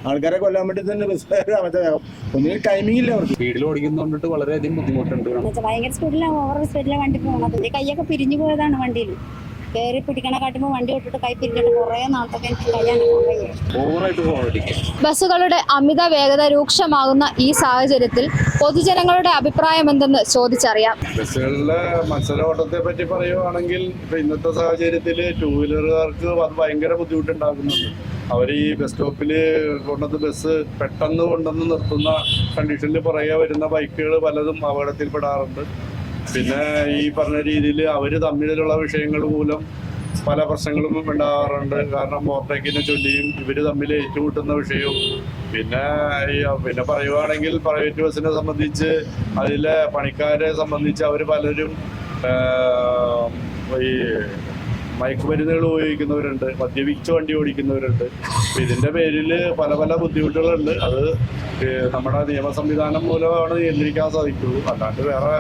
ആൾക്കാരെ കൊല്ലാൻ വേണ്ടി തന്നെ ബസ്സുകാർ അവരുടെ ഒന്നും ടൈമിംഗ് ഇല്ല അവർക്ക്. സ്പീഡിൽ ഓടിക്കുന്നോണ്ടിട്ട് വളരെയധികം ബുദ്ധിമുട്ടുണ്ട്. ഭയങ്കര സ്പീഡിലാണ്, ഓവർ സ്പീഡിലാണ് വണ്ടി പോകുന്നത്. കൈയൊക്കെ പിരിഞ്ഞു പോയതാണ് വണ്ടിയിൽ. കയറി പിടിക്കണ കാട്ടുമ്പോൾ വണ്ടി വിട്ടിട്ട് കൈ പിരിച്ചിട്ട് കുറേ നാളത്തൊക്കെ എനിക്ക് ഓവറായിട്ട് ബസ്സുകളുടെ അമിത വേഗത രൂക്ഷമാകുന്ന ഈ സാഹചര്യത്തിൽ പൊതുജനങ്ങളുടെ അഭിപ്രായം എന്തെന്ന് ചോദിച്ചറിയാം. ബസ്സുകളിലെ മത്സരോട്ടത്തെ പറ്റി പറയുവാണെങ്കിൽ ഇന്നത്തെ സാഹചര്യത്തിൽ ടൂ വീലറുകാർക്ക് അത് ഭയങ്കര ബുദ്ധിമുട്ടുണ്ടാകുന്നുണ്ട്. അവർ ഈ ബസ് സ്റ്റോപ്പിൽ കൊണ്ടുവന്ന് ബസ് പെട്ടെന്ന് കൊണ്ടുവന്ന് നിർത്തുന്ന കണ്ടീഷനിൽ പുറകെ വരുന്ന ബൈക്കുകൾ പലതും അപകടത്തിൽപ്പെടാറുണ്ട്. പിന്നെ ഈ പറഞ്ഞ രീതിയിൽ അവർ തമ്മിലുള്ള വിഷയങ്ങൾ മൂലം പല പ്രശ്നങ്ങളും ഉണ്ടാകാറുണ്ട്. കാരണം ഓവർടേക്കിനെ ചൊല്ലിയും ഇവർ തമ്മിൽ ഏറ്റുമുട്ടുന്ന വിഷയവും പിന്നെ പറയുവാണെങ്കിൽ പ്രൈവറ്റ് ബസ്സിനെ സംബന്ധിച്ച് അതിലെ പണിക്കാരെ സംബന്ധിച്ച് അവർ പലരും ഈ മയക്കുമരുന്നുകൾ ഉപയോഗിക്കുന്നവരുണ്ട്, മദ്യപിച്ച് വണ്ടി ഓടിക്കുന്നവരുണ്ട്. ഇതിൻ്റെ പേരിൽ പല പല ബുദ്ധിമുട്ടുകളുണ്ട്. അത് നമ്മുടെ നിയമ സംവിധാനം മൂലമാണ് നിയന്ത്രിക്കാൻ സാധിക്കുള്ളൂ. അല്ലാണ്ട് വേറെ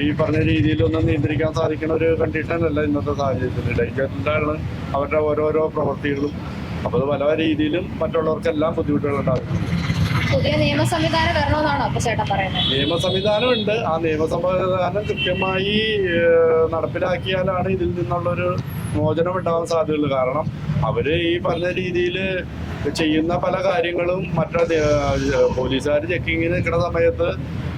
ഈ പറഞ്ഞ രീതിയിലൊന്നും നിയന്ത്രിക്കാൻ സാധിക്കുന്ന ഒരു കണ്ടീഷനല്ല ഇന്നത്തെ സാഹചര്യത്തിൽ. ഡേഞ്ചറിലാണ് അവരുടെ ഓരോരോ പ്രവൃത്തികളും. അപ്പോൾ അത് പല രീതിയിലും മറ്റുള്ളവർക്കെല്ലാം ബുദ്ധിമുട്ടുകളുണ്ടാകും. പുതിയ നിയമ സംവിധാനം വരണമെന്നാണോ അപ്പൊ ചേട്ടൻ പറയുന്നത്? നിയമ സംവിധാനമുണ്ട്. ആ നിയമ സംവിധാനം കൃത്യമായി നടപ്പിലാക്കിയാലാണ് ഇതിൽ നിന്നുള്ളൊരു മോചനം ഉണ്ടാവാൻ സാധ്യതയുള്ളൂ. കാരണം അവർ ഈ പറഞ്ഞ രീതിയിൽ ചെയ്യുന്ന പല കാര്യങ്ങളും പോലീസുകാർ ചെക്കിങ്ങിന് നിൽക്കുന്ന സമയത്ത്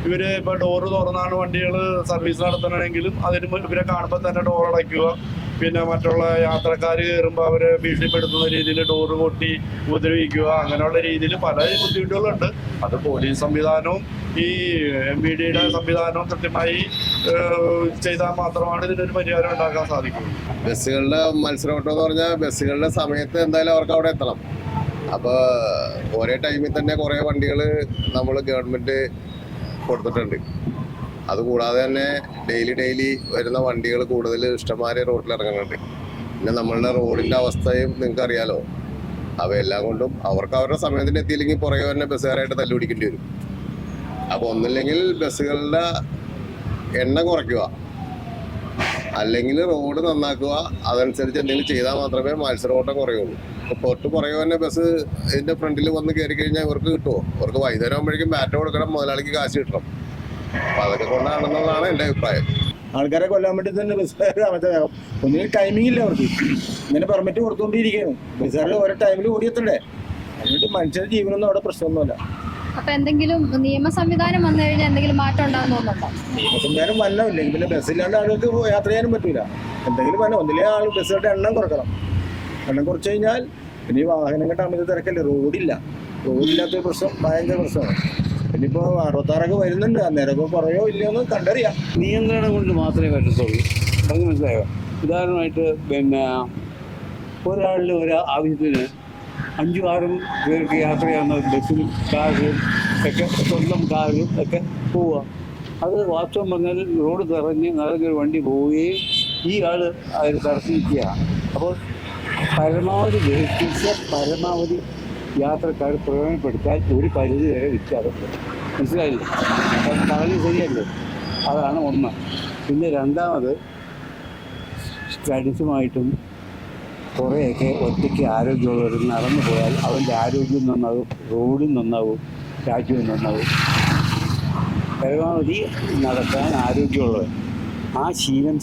ഇവർ ഇപ്പോൾ ഡോറ് തുറന്നാണ് വണ്ടികൾ സർവീസ് നടത്തണമെങ്കിലും അതിന് ഇവരെ കാണുമ്പോൾ തന്നെ ഡോർ അടയ്ക്കുക, പിന്നെ മറ്റുള്ള യാത്രക്കാർ കയറുമ്പോൾ അവരെ ഭീഷണിപ്പെടുത്തുന്ന രീതിയിൽ ഡോറ് പൊട്ടി ഉപദ്രവിക്കുക, അങ്ങനെയുള്ള രീതിയിൽ പല ബുദ്ധിമുട്ടുകളുണ്ട്. അത് പോലീസ് സംവിധാനവും ഈ MVDയുടെ സംവിധാനവും കൃത്യമായി ചെയ്താൽ മാത്രമാണ് ഇതിനൊരു പരിഹാരം ഉണ്ടാക്കാൻ സാധിക്കുള്ളൂ. ബസ്സുകളുടെ മത്സരോട്ടം എന്ന് പറഞ്ഞാൽ ബസ്സുകളുടെ സമയത്ത് എന്തായാലും അവർക്ക് അവിടെ എത്തണം. അപ്പോൾ ഒരേ ടൈമിൽ തന്നെ കുറേ വണ്ടികൾ നമ്മൾ ഗവൺമെൻറ് കൊടുത്തിട്ടുണ്ട്. അതുകൂടാതെ തന്നെ ഡെയിലി വരുന്ന വണ്ടികൾ കൂടുതൽ ഇഷ്ടംമാരെ റോഡിൽ ഇറങ്ങുന്നുണ്ട്. പിന്നെ നമ്മളുടെ റോഡിൻ്റെ അവസ്ഥയും നിങ്ങൾക്ക് അറിയാലോ. അവയെല്ലാം കൊണ്ടും അവർക്ക് അവരുടെ സമയത്തിന് എത്തിയില്ലെങ്കിൽ പുറകെ തന്നെ ബസ്സുകാരായിട്ട് തല്ലുപിടിക്കേണ്ടി വരും. അപ്പോൾ ഒന്നില്ലെങ്കിൽ ബസ്സുകളുടെ എണ്ണം കുറയ്ക്കുക, അല്ലെങ്കിൽ റോഡ് നന്നാക്കുക. അതനുസരിച്ച് എന്തെങ്കിലും ചെയ്താൽ മാത്രമേ മത്സരോട്ടം കുറയുള്ളൂ. ഇപ്പോൾ തൊട്ട് പുറകെ തന്നെ ബസ് ഇതിൻ്റെ ഫ്രണ്ടിൽ വന്ന് കയറി കഴിഞ്ഞാൽ ഇവർക്ക് കിട്ടുമോ? അവർക്ക് വൈകുന്നേരം ആകുമ്പോഴേക്കും ബാറ്റ കൊടുക്കണം, മുതലാളിക്ക് കാശ് കിട്ടണം. അപ്പം അതൊക്കെ കൊണ്ടാണെന്നുള്ളതാണ് എൻ്റെ അഭിപ്രായം. ആൾക്കാരെ കൊല്ലാൻ വേണ്ടി തന്നെ ബസ്സുകാർ അവരുടെ ഒന്നും ടൈമിംഗ് ഇല്ല അവർക്ക്. ഇങ്ങനെ പെർമിറ്റ് കൊടുത്തുകൊണ്ടിരിക്കുകയാണ്. ബസ്സുകാർ ഓരോ ടൈമിൽ ഓടിയെത്തണ്ടേ? എന്നിട്ട് മനുഷ്യരുടെ ജീവനൊന്നും അവിടെ പ്രശ്നമൊന്നുമില്ല. അപ്പൊ എന്തെങ്കിലും നിയമ സംവിധാനം വന്നു കഴിഞ്ഞാൽ എന്തെങ്കിലും മാറ്റം ഉണ്ടാകുന്ന തോന്നുന്നുണ്ടോ? നിയമ സംവിധാനം വല്ലമില്ലെങ്കിൽ പിന്നെ ബസ്സില്ലാണ്ട് ആളുകൾക്ക് യാത്ര ചെയ്യാനും പറ്റൂല. എന്തെങ്കിലും വല്ല ഒന്നിലെ ബസ്സുകളുടെ എണ്ണം കുറക്കണം. എണ്ണം കുറച്ച് കഴിഞ്ഞാൽ പിന്നെ ഈ വാഹനങ്ങളുടെ അമിത തിരക്കല്ലേ, റോഡില്ലാത്തൊരു പ്രശ്നം ഭയങ്കര പ്രശ്നമാണ്. പിന്നിപ്പോൾ 66 വരുന്നുണ്ട്. അന്നേരം ഇപ്പോൾ കുറയോ ഇല്ലയോ എന്ന് കണ്ടറിയാം. നിയന്ത്രണം കൊണ്ട് മാത്രമേ പറ്റത്തുള്ളൂ. അത് മനസ്സിലായോ? ഉദാഹരണമായിട്ട് പിന്നെ ഒരാളുടെ ഒരു ആവശ്യത്തിന് 5-6 പേർക്ക് യാത്ര ചെയ്യാവുന്ന ബസ്സിലും കാറിലും ഒക്കെ, സ്വന്തം കാറിലും ഒക്കെ പോവുക. അത് വാസ്തവം പറഞ്ഞാൽ റോഡ് നിറഞ്ഞൊരു വണ്ടി പോവുകയും ഈ ആൾ അതിൽ തടസ്സം നിൽക്കുകയാണ്. അപ്പോൾ പരമാവധി പരമാവധി യാത്രക്കാർ പ്രയോജനപ്പെടുത്താൻ ഒരു പരിധി വരെ വ്യത്യാസപ്പെടും. മനസ്സിലായില്ലേ? അത് പറഞ്ഞത് ശരിയല്ലേ? അതാണ് ഒന്ന്. പിന്നെ രണ്ടാമത്, കണിശമായിട്ടും കുറേയൊക്കെ ഒറ്റയ്ക്ക് ആരോഗ്യമുള്ളവർ നടന്നു പോയാൽ അവൻ്റെ ആരോഗ്യം നന്നാവും, റോഡും നന്നാവും, രാജ്യവും നന്നാവും. പരമാവധി നടക്കാൻ ആരോഗ്യമുള്ളവർ ആ ശീലം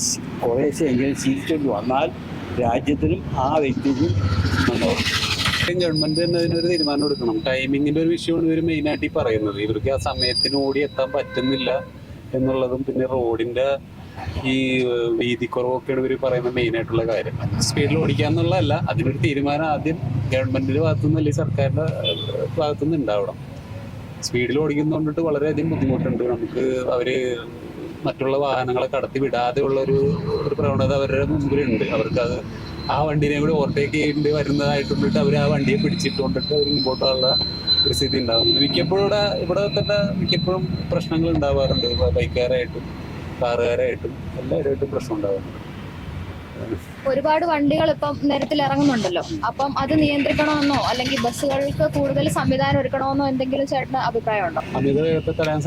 കുറേശ്ശെ എങ്കിലും ശീലിച്ചുകൊണ്ട് വന്നാൽ രാജ്യത്തിനും ആ വ്യക്തിക്കും നന്നാവും. ഗവൺമെന്റ് തന്നെ അതിനൊരു തീരുമാനം എടുക്കണം. ടൈമിങ്ങിന്റെ ഒരു വിഷയമാണ് ഇവർ മെയിനായിട്ട് പറയുന്നത്. ഇവർക്ക് ആ സമയത്തിന് ഓടി എത്താൻ പറ്റുന്നില്ല എന്നുള്ളതും പിന്നെ റോഡിന്റെ ഈ വീതിക്കുറവൊക്കെയാണ് ഇവർ പറയുന്ന മെയിനായിട്ടുള്ള കാര്യം. സ്പീഡിൽ ഓടിക്കാന്നുള്ളതല്ല, അതിനൊരു തീരുമാനം ആദ്യം ഗവൺമെന്റിന്റെ ഭാഗത്തുനിന്ന് അല്ലെങ്കിൽ സർക്കാരിന്റെ ഭാഗത്തുനിന്ന് ഉണ്ടാവണം. സ്പീഡിൽ ഓടിക്കുന്നതുകൊണ്ടിട്ട് വളരെയധികം ബുദ്ധിമുട്ടുണ്ട്. നമുക്ക് അവര് മറ്റുള്ള വാഹനങ്ങളെ കടത്തി വിടാതെ ഉള്ള ഒരു പ്രവണത അവരുടെ മുമ്പിലുണ്ട്. അവർക്കത് ആ വണ്ടിനെ കൂടി ഓവർടേക്ക് ചെയ്യേണ്ടി വരുന്നതായിട്ടുണ്ടിട്ട് അവർ ആ വണ്ടിയെ പിടിച്ചിട്ടുകൊണ്ടിട്ട് അവർ മുമ്പോട്ടുള്ള ഒരു സ്ഥിതി ഉണ്ടാകുന്നുണ്ട്. മിക്കപ്പോഴും ഇവിടെ തന്നെ മിക്കപ്പോഴും പ്രശ്നങ്ങൾ ഉണ്ടാവാറുണ്ട്. ബൈക്കുകാരായിട്ടും കാറുകാരായിട്ടും എല്ലാവരുമായിട്ടും പ്രശ്നം ഉണ്ടാവാറുണ്ട്. ഒരുപാട് വണ്ടികൾ ഇപ്പം നിരത്തിൽ ഇറങ്ങുന്നുണ്ടല്ലോ, അപ്പം അത് നിയന്ത്രിക്കണമെന്നോ അല്ലെങ്കിൽ ബസ്സുകൾക്ക് കൂടുതൽ സംവിധാനം ഒരുക്കണമെന്നോ എന്തെങ്കിലും ചേട്ടന് അഭിപ്രായമുണ്ടോ? അമിത വേഗത്തെ തടയാൻ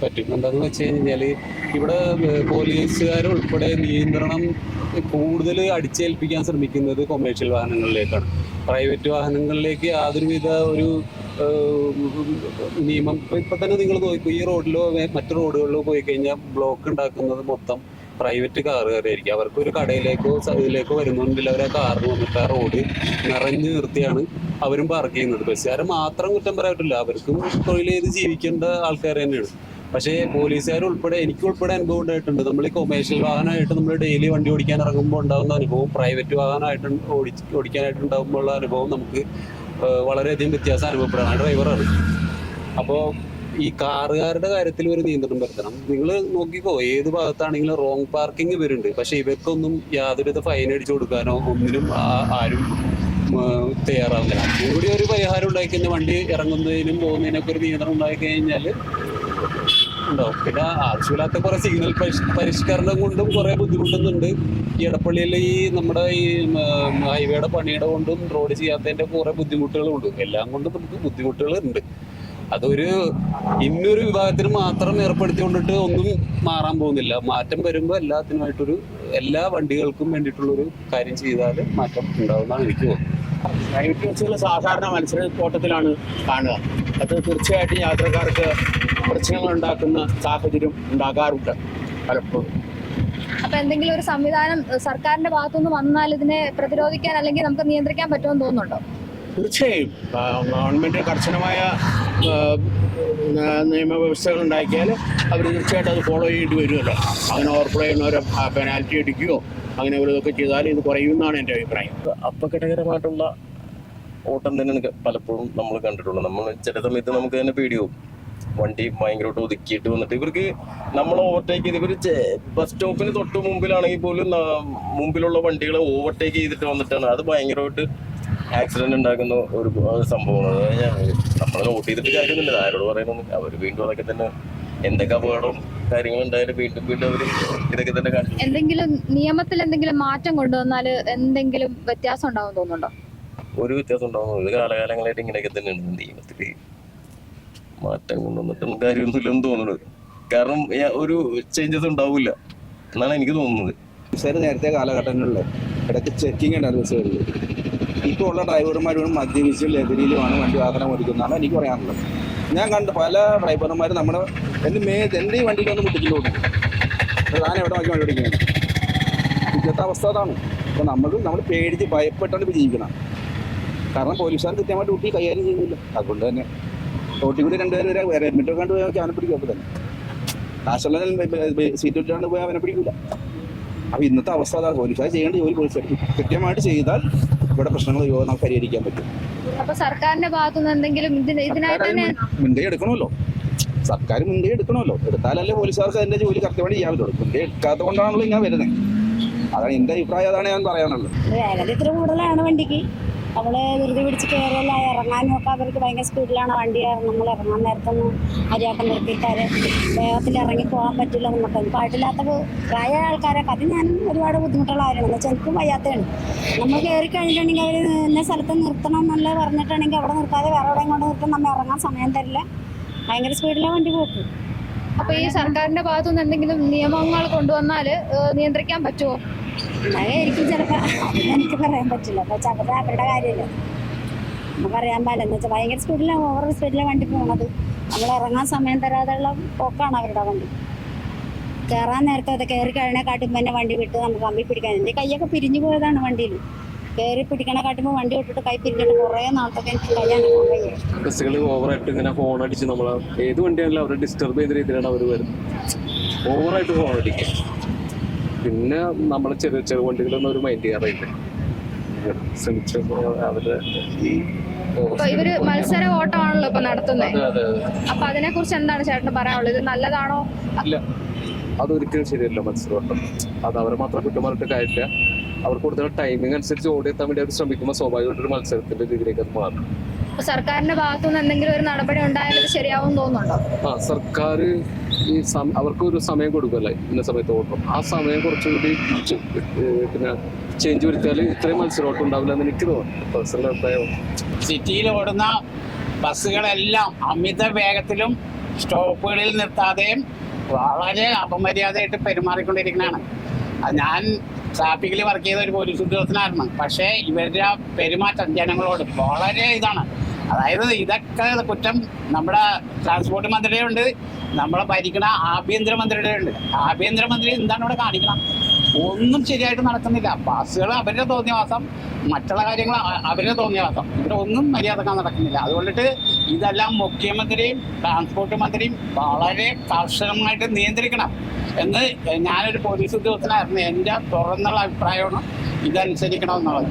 പറ്റും. എന്താന്ന് വെച്ച് കഴിഞ്ഞാല് ഇവിടെ പോലീസുകാർ ഉൾപ്പെടെ നിയന്ത്രണം കൂടുതൽ അടിച്ചേൽപ്പിക്കാൻ ശ്രമിക്കുന്നത് കൊമേഴ്ഷ്യൽ വാഹനങ്ങളിലേക്കാണ്. പ്രൈവറ്റ് വാഹനങ്ങളിലേക്ക് യാതൊരുവിധ ഒരു നിയമം ഇപ്പൊ തന്നെ നിങ്ങൾ നോക്കൂ, ഈ റോഡിലോ മറ്റു റോഡുകളിലോ പോയി കഴിഞ്ഞാൽ ബ്ലോക്ക് ഉണ്ടാക്കുന്നത് മൊത്തം പ്രൈവറ്റ് കാറുകാരായിരിക്കും. അവർക്ക് ഒരു കടയിലേക്കോ ഇതിലേക്കോ വരുന്നുണ്ടെങ്കിൽ അവർ ആ കാറിന് വന്നിട്ട് ആ റോഡ് നിറഞ്ഞു നിർത്തിയാണ് അവരും പാർക്ക് ചെയ്യുന്നത്. ബസ്സുകാരെ മാത്രം കുറ്റം പറയാൻ, അവർക്കും തൊഴിൽ ചെയ്ത് ജീവിക്കേണ്ട ആൾക്കാർ തന്നെയാണ്. പക്ഷേ പോലീസുകാർ ഉൾപ്പെടെ, എനിക്ക് ഉൾപ്പെടെ അനുഭവം ഉണ്ടായിട്ടുണ്ട്. നമ്മൾ ഈ കൊമേഴ്ഷ്യൽ വാഹനമായിട്ട് നമ്മൾ ഡെയിലി വണ്ടി ഓടിക്കാൻ ഇറങ്ങുമ്പോൾ ഉണ്ടാകുന്ന അനുഭവം പ്രൈവറ്റ് വാഹനമായിട്ട് ഓടിക്കാനായിട്ട് ഉണ്ടാകുമ്പോഴുള്ള അനുഭവം നമുക്ക് വളരെയധികം വ്യത്യാസം അനുഭവപ്പെടാണ്. ഡ്രൈവറാണ്. അപ്പോൾ ഈ കാറുകാരുടെ കാര്യത്തിൽ ഒരു നിയന്ത്രണം വരുത്തണം. നിങ്ങൾ നോക്കിക്കോ, ഏത് ഭാഗത്താണെങ്കിലും റോങ് പാർക്കിംഗ് വരുന്നുണ്ട്. പക്ഷെ ഇവർക്കൊന്നും യാതൊരുവിധ ഫൈൻ അടിച്ചു കൊടുക്കാനോ ഒന്നിനും ആരും തയ്യാറാവില്ല. കൂടി ഒരു പരിഹാരം ഉണ്ടാക്കി കഴിഞ്ഞാൽ വണ്ടി ഇറങ്ങുന്നതിനും പോകുന്നതിനൊക്കെ ഒരു നിയന്ത്രണം ഉണ്ടാക്കി കഴിഞ്ഞാൽ ഉണ്ടാവും. പിന്നെ ആവശ്യമില്ലാത്ത കുറെ സിഗ്നൽ പരിഷ്കരണം കൊണ്ടും കുറെ ബുദ്ധിമുട്ടുന്നുണ്ട്. ഈ എടപ്പള്ളിയിൽ ഈ നമ്മുടെ ഈ ഹൈവേയുടെ പണിയുടെ കൊണ്ടും റോഡ് ചെയ്യാത്തതിന്റെ കുറെ ബുദ്ധിമുട്ടുകളുണ്ട്. എല്ലാം കൊണ്ടും നമുക്ക് ബുദ്ധിമുട്ടുകളുണ്ട്. അതൊരു ഇന്നൊരു വിഭാഗത്തിന് മാത്രം ഏർപ്പെടുത്തിക്കൊണ്ടിട്ട് ഒന്നും മാറാൻ പോകുന്നില്ല. മാറ്റം വരുമ്പോൾ എല്ലാ വണ്ടികൾക്കും വേണ്ടിയിട്ടുള്ളൊരു കാര്യം ചെയ്താൽ മാറ്റം ഉണ്ടാവുന്നതാണ് എനിക്ക് തോന്നുന്നത്. പ്രൈവറ്റ് ബസ്സുകൾ സാധാരണ മത്സരത്തോട്ടത്തിലാണ് കാണുക. അത് തീർച്ചയായിട്ടും യാത്രക്കാർക്ക് പ്രശ്നങ്ങൾ ഉണ്ടാക്കുന്ന സാഹചര്യം ഉണ്ടാകാറുണ്ട് പലപ്പോഴും. അപ്പൊ എന്തെങ്കിലും ഒരു സംവിധാനം സർക്കാരിന്റെ ഭാഗത്തുനിന്ന് വന്നാൽ ഇതിനെ പ്രതിരോധിക്കാൻ അല്ലെങ്കിൽ നമുക്ക് നിയന്ത്രിക്കാൻ പറ്റുമെന്ന് തോന്നുന്നുണ്ടോ? തീർച്ചയായും ഗവൺമെൻറ് കർശനമായ നിയമവ്യവസ്ഥകൾ ഉണ്ടാക്കിയാൽ അവർ തീർച്ചയായിട്ടും അത് ഫോളോ ചെയ്യേണ്ടി വരുമല്ലോ. അങ്ങനെ ഓവർഫ്ലോ ചെയ്യുന്നവരെ പെനാൽറ്റി അടിക്കുകയോ അങ്ങനെ ഇതൊക്കെ ചെയ്താൽ ഇത് കുറയുമെന്നാണ് എൻ്റെ അഭിപ്രായം. അപകടകരമായിട്ടുള്ള ഓട്ടം തന്നെയാണ് പലപ്പോഴും നമ്മൾ കണ്ടിട്ടുള്ളത്. നമ്മൾ ചില സമയത്ത് നമുക്ക് തന്നെ പേടിയാവും. വണ്ടി ഭയങ്കരമായിട്ട് ഒതുക്കിയിട്ട് വന്നിട്ട് ഇവർക്ക് നമ്മൾ ഓവർടേക്ക് ചെയ്ത് ഇവർ ബസ് സ്റ്റോപ്പിന് തൊട്ട് മുമ്പിലാണെങ്കിൽ പോലും മുമ്പിലുള്ള വണ്ടികളെ ഓവർടേക്ക് ചെയ്തിട്ട് വന്നിട്ടാണ് അത് ഭയങ്കരമായിട്ട് ആക്സിഡന്റ് ഉണ്ടാക്കുന്ന ഒരു സംഭവമാണ്. നമ്മൾ നോട്ട് ചെയ്തിട്ട് കാര്യമൊന്നുമില്ല, ആരോട് പറയുന്നൊന്നുമില്ല. അവർ വീണ്ടും അതൊക്കെ തന്നെ എന്തൊക്കെ അപകടവും കാര്യങ്ങളുണ്ടായാലും വീണ്ടും അവർ ഇതൊക്കെ തന്നെ കാണിച്ചു. എന്തെങ്കിലും നിയമത്തിൽ എന്തെങ്കിലും മാറ്റം കൊണ്ടുവന്നാൽ എന്തെങ്കിലും വ്യത്യാസം ഉണ്ടാവും തോന്നുന്നുണ്ടോ? ഒരു വ്യത്യാസം ഉണ്ടാവുന്നു. ഇത് കാലകാലങ്ങളായിട്ട് ഇങ്ങനെയൊക്കെ തന്നെയാണ്. നിയമത്തിൽ മാറ്റം കൊണ്ടുവന്നിട്ടും കാര്യമൊന്നുമില്ലെന്ന് തോന്നുന്നത്. കാരണം ഒരു ചേഞ്ചസ് ഉണ്ടാവില്ല എന്നാണ് എനിക്ക് തോന്നുന്നത്. ബസ്സുകാർ നേരത്തെ കാലഘട്ടങ്ങളിൽ ഇടയ്ക്ക് ചെക്കിങ് ഉണ്ടായിരുന്നു ബസ്സുകളിൽ. ഇപ്പോൾ ഉള്ള ഡ്രൈവർമാരും മദ്യപിച്ച് ലഹരിയിലുമാണ് വണ്ടി വാഹനം ഓടിക്കുന്നതാണ് എനിക്ക് പറയാനുള്ളത്. ഞാൻ കണ്ട പല ഡ്രൈവർമാർ നമ്മുടെ എൻ്റെ ഈ വണ്ടിയിൽ വന്ന് മുട്ടിച്ചിട്ടുണ്ട്. ഞാൻ എവിടെ നോക്കി വണ്ടി ഓടിക്കുകയാണ്. ഇന്നത്തെ അവസ്ഥ അതാണ്. അപ്പോൾ നമ്മൾ പേടിച്ച് ഭയപ്പെട്ടാണ് ഇപ്പോൾ ജീവിക്കണം. കാരണം പോലീസുകാർ കൃത്യമായിട്ട് ഡ്യൂട്ടി കൈകാര്യം ചെയ്യുന്നില്ല. അതുകൊണ്ട് തന്നെ റോട്ടിൽ കൂടി രണ്ടുപേരും വേറെ ഹെൽമെറ്റൊക്കെ കണ്ട് പോയാൽ അവനെ പിടിക്കും. അപ്പോൾ തന്നെ കാശുള്ള സീറ്റ് ഇട്ടാണ്ട് പോയാൽ അവനെ പിടിക്കില്ല. അപ്പോൾ ഇന്നത്തെ അവസ്ഥ അതാണ്. പോലീസുകാർ ചെയ്യേണ്ട ജോലി പോലീസുകാർ കൃത്യമായിട്ട് ചെയ്താൽ ഇവിടെ പ്രശ്നങ്ങൾ നമുക്ക് പരിഹരിക്കാൻ പറ്റും. അപ്പൊ സർക്കാരിന്റെ ഭാഗത്തുനിന്ന് എന്തെങ്കിലും ഇതിനായിട്ട് മുൻകൈ എടുക്കണമല്ലോ. സർക്കാർ മുൻകൈ എടുക്കണമല്ലോ. എടുത്താലല്ലേ പോലീസുകാർക്ക് അതിന്റെ ജോലി കൃത്യമായിട്ട് ചെയ്യാൻ പറ്റുള്ളൂ. മുൻകൈ എടുക്കാത്ത കൊണ്ടാണല്ലോ ഇങ്ങനെ വരുന്നത്. അതാണ് എൻ്റെ അഭിപ്രായം. അതാണ് ഞാൻ പറയാനുള്ളത്. വേഗത ഇത്ര കൂടുതലാണ് വണ്ടിക്ക്. നമ്മള് ധൃതി പിടിച്ച് കയറിയല്ല ഇറങ്ങാനും ഒക്കെ അവർക്ക് ഭയങ്കര സ്പീഡിലാണ് വണ്ടി. നമ്മൾ ഇറങ്ങാൻ നേരത്തൊന്നും അരിയാക്കം നിർത്തിയിട്ടാൽ വേഗത്തിൽ ഇറങ്ങി പോകാൻ പറ്റില്ല. നമുക്ക് പാട്ടില്ലാത്ത പ്രായ ആൾക്കാരൊക്കെ അത് ഞാൻ ഒരുപാട് ബുദ്ധിമുട്ടുള്ള കാര്യമാണ്. എന്ന് വെച്ചാൽ എനിക്കും വയ്യാത്തതാണ്. നമ്മൾ കയറി കഴിഞ്ഞിട്ടുണ്ടെങ്കിൽ അവർ ഇന്ന സ്ഥലത്ത് നിർത്തണം എന്നല്ല പറഞ്ഞിട്ടുണ്ടെങ്കിൽ അവിടെ നിർത്താതെ വേറെ എവിടെയും കൊണ്ട് നിർത്തും. നമ്മൾ ഇറങ്ങാൻ സമയം തരില്ല. ഭയങ്കര സ്പീഡിലാണ് വണ്ടി പോക്കും. അപ്പൊ ഈ സർക്കാരിന്റെ ഭാഗത്തുനിന്ന് എന്തെങ്കിലും നിയമങ്ങൾ കൊണ്ടുവന്നാൽ നിയന്ത്രിക്കാൻ പറ്റുമോ? ഉണ്ടായിരിക്കും ചിലപ്പോൾ. എനിക്ക് പറയാൻ പറ്റില്ല. പക്ഷെ അവരുടെ കാര്യമില്ല, നമുക്കറിയാൻ പാടില്ല. എന്ന് വെച്ചാൽ ഭയങ്കര സ്പീഡിലാണ്, ഓവർ സ്പീഡിലാണ് വണ്ടി പോകുന്നത്. നമ്മൾ ഇറങ്ങാൻ സമയം തരാതെയുള്ള പോക്കാണ് അവരുടെ വണ്ടി. കയറാൻ നേരത്തെ അത് കയറി കഴിഞ്ഞാൽ കാട്ടുമ്പോൾ തന്നെ വണ്ടി വിട്ട് നമുക്ക് കമ്പി പിടിക്കാൻ. എൻ്റെ കൈയൊക്കെ പിരിഞ്ഞു പോയതാണ് വണ്ടിയിൽ. കയറി പിടിക്കണ കാട്ടുമ്പോൾ വണ്ടി വിട്ടിട്ട് കൈ പിരിഞ്ഞിട്ട് കുറേ നാളത്തൊക്കെ എനിക്ക് കൈയാണ് കഴിയും. ബസ്സുകൾ ഓവറായിട്ട് ഇങ്ങനെ ഹോൺ അടിച്ച് നമ്മൾ ഏത് വണ്ടിയാണെങ്കിലും അവരെ ഡിസ്റ്റർബ് ചെയ്ത രീതിയിലാണ് അവർ വരുന്നത്. ഓവറായിട്ട് ഹോൺ അടിക്കുക. പിന്നെ നമ്മളെ ചെറു വണ്ടികളൊന്നും ഒരു മൈൻഡ് ചെയ്യാറില്ല. അവരുടെ ഇവര് മത്സര ഓട്ടമാണല്ലോ ഇപ്പൊ നടത്തുന്നത്. അപ്പൊ അതിനെ കുറിച്ച് എന്താണ് ചേട്ടന് പറയാനുള്ളത്? ഇത് നല്ലതാണോ? ഇല്ല, അതൊരിക്കലും ശരിയല്ല മത്സരോട്ടം. അത് അവരെ മാത്രം കുറ്റം പറഞ്ഞിട്ട് കാര്യമില്ല. അവർ കൂടുതൽ ടൈമിംഗ് അനുസരിച്ച് ഓടിയെത്താൻ വേണ്ടി അവർ ശ്രമിക്കുമ്പോൾ സ്വാഭാവികമായിട്ടൊരു മത്സരത്തിന്റെ രീതിയിലേക്ക് അത് മാറും. അപ്പൊ സർക്കാരിന്റെ ഭാഗത്തുനിന്ന് എന്തെങ്കിലും ഒരു നടപടി ഉണ്ടായാൽ ഇത് ശരിയാവും തോന്നുന്നുണ്ടോ? സർക്കാർ ഈ അവർക്ക് ഒരു സമയം കൊടുക്കുമല്ലേ, ഇന്ന സമയത്ത് ഓട്ടം, ആ സമയം കുറച്ചുകൂടി പിന്നെ ചേഞ്ച് വരുത്തിയാൽ ഇത്രയും മത്സരമോട്ടം ഉണ്ടാവില്ല എന്ന് എനിക്ക് തോന്നുന്നു. പേഴ്സണൽ അഭിപ്രായം. സിറ്റിയിൽ ഓടുന്ന ബസ്സുകളെല്ലാം അമിത വേഗത്തിലും സ്റ്റോപ്പുകളിൽ നിർത്താതെയും വളരെ അപമര്യാദയായിട്ട് പെരുമാറിക്കൊണ്ടിരിക്കുന്നതാണ്. ഞാൻ ട്രാഫിക്കിൽ വർക്ക് ചെയ്ത ഒരു പോലീസ് ഉദ്യോഗസ്ഥനായിരുന്നു. പക്ഷേ ഇവരുടെ പെരുമാറ്റം ജനങ്ങളോട് വളരെ ഇതാണ്. അതായത് ഇതൊക്കെ കുറ്റം നമ്മുടെ ട്രാൻസ്പോർട്ട് മന്ത്രിയുടെ ഉണ്ട്, നമ്മളെ ഭരിക്കുന്ന ആഭ്യന്തരമന്ത്രിയുടെ ഉണ്ട്. ആഭ്യന്തരമന്ത്രി എന്താണ് ഇവിടെ കാണിക്കണം? ഒന്നും ശരിയായിട്ട് നടക്കുന്നില്ല. ബസ്സുകൾ അവരുടെ തോന്നിയവാസം, മറ്റുള്ള കാര്യങ്ങൾ അവരുടെ തോന്നിയവാസം. ഇവിടെ ഒന്നും മര്യാദക്കാൻ നടക്കുന്നില്ല. അതുകൊണ്ടിട്ട് ഇതെല്ലാം മുഖ്യമന്ത്രിയും ട്രാൻസ്പോർട്ട് മന്ത്രിയും വളരെ കർശനമായിട്ട് നിയന്ത്രിക്കണം എന്ന് ഞാനൊരു പോലീസ് ഉദ്യോഗസ്ഥനായിരുന്നു. എൻ്റെ തുറന്നുള്ള അഭിപ്രായമാണ് ഇതനുസരിക്കണമെന്നുള്ളത്.